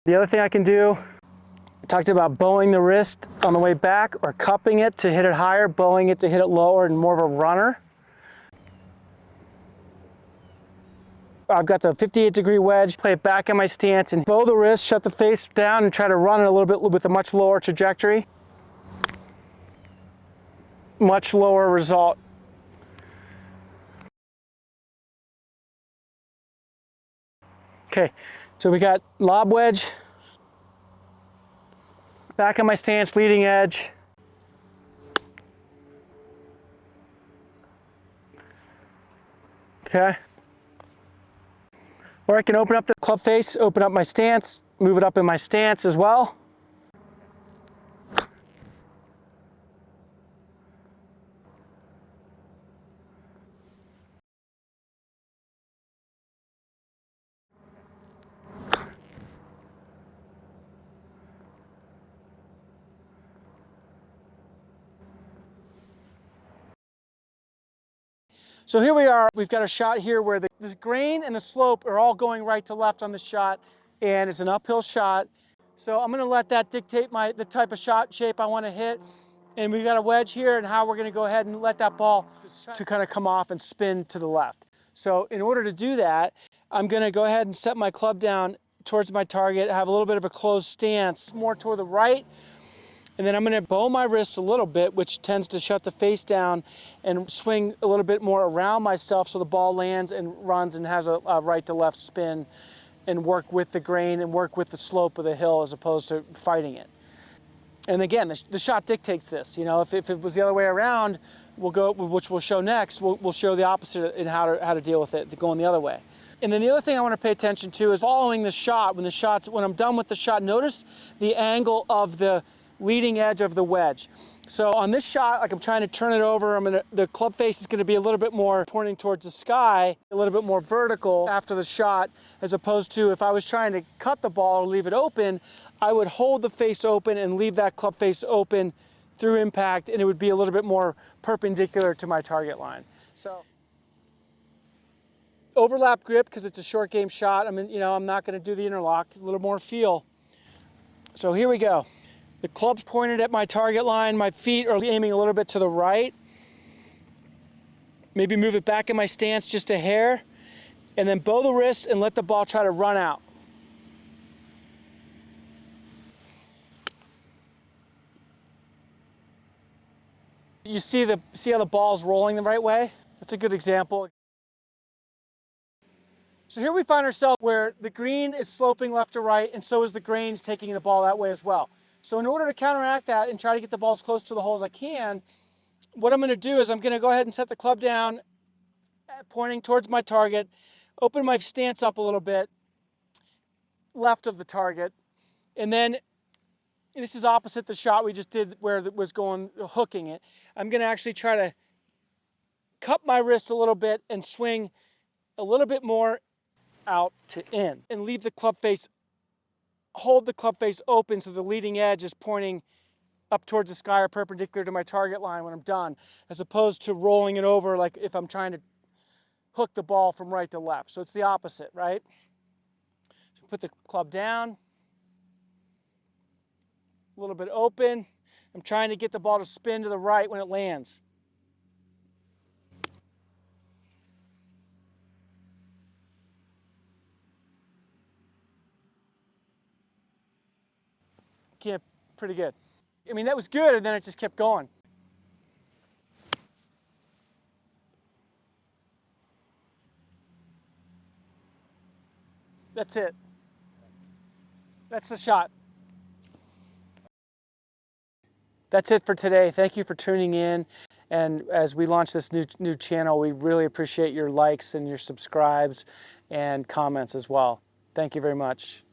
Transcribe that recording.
The other thing I can do, I talked about bowing the wrist on the way back or cupping it to hit it higher, bowing it to hit it lower and more of a runner. I've got the 58-degree wedge, play it back in my stance and bow the wrist, shut the face down and try to run it a little bit with a much lower trajectory. Much lower result. Okay, so we got lob wedge, back in my stance, leading edge. Okay. Or I can open up the club face, open up my stance, move it up in my stance as well. So here we are, we've got a shot here where this grain and the slope are all going right to left on the shot, and it's an uphill shot. So I'm gonna let that dictate the type of shot shape I wanna hit. And we've got a wedge here and how we're gonna go ahead and let that ball to kind of come off and spin to the left. So in order to do that, I'm gonna go ahead and set my club down towards my target, have a little bit of a closed stance, more toward the right. And then I'm gonna bow my wrists a little bit, which tends to shut the face down and swing a little bit more around myself so the ball lands and runs and has a right to left spin and work with the grain and work with the slope of the hill as opposed to fighting it. And again, the shot dictates this. You know, if it was the other way around, we'll go, which we'll show next, we'll show the opposite in how to deal with it, going the other way. And then the other thing I want to pay attention to is following the shot. When I'm done with the shot, notice the angle of the leading edge of the wedge. So on this shot, like I'm trying to turn it over, the club face is going to be a little bit more pointing towards the sky, a little bit more vertical after the shot, as opposed to if I was trying to cut the ball or leave it open, I would hold the face open and leave that club face open through impact, and it would be a little bit more perpendicular to my target line. So overlap grip, because it's a short game shot. I'm not going to do the interlock, a little more feel. So here we go. The club's pointed at my target line. My feet are aiming a little bit to the right. Maybe move it back in my stance just a hair. And then bow the wrist and let the ball try to run out. You see how the ball's rolling the right way? That's a good example. So here we find ourselves where the green is sloping left to right, and so is the grains taking the ball that way as well. So in order to counteract that and try to get the ball as close to the hole as I can, what I'm going to do is I'm going to go ahead and set the club down, pointing towards my target, open my stance up a little bit, left of the target, and then this is opposite the shot we just did where it was going, hooking it. I'm going to actually try to cup my wrist a little bit and swing a little bit more out to in and leave the club face, hold the club face open so the leading edge is pointing up towards the sky or perpendicular to my target line when I'm done, as opposed to rolling it over like if I'm trying to hook the ball from right to left. So it's the opposite, right? So put the club down, a little bit open. I'm trying to get the ball to spin to the right when it lands. Pretty good. I mean, that was good, and then it just kept going. That's it. That's the shot. That's it for today. Thank you for tuning in. And as we launch this new channel, we really appreciate your likes and your subscribes and comments as well. Thank you very much.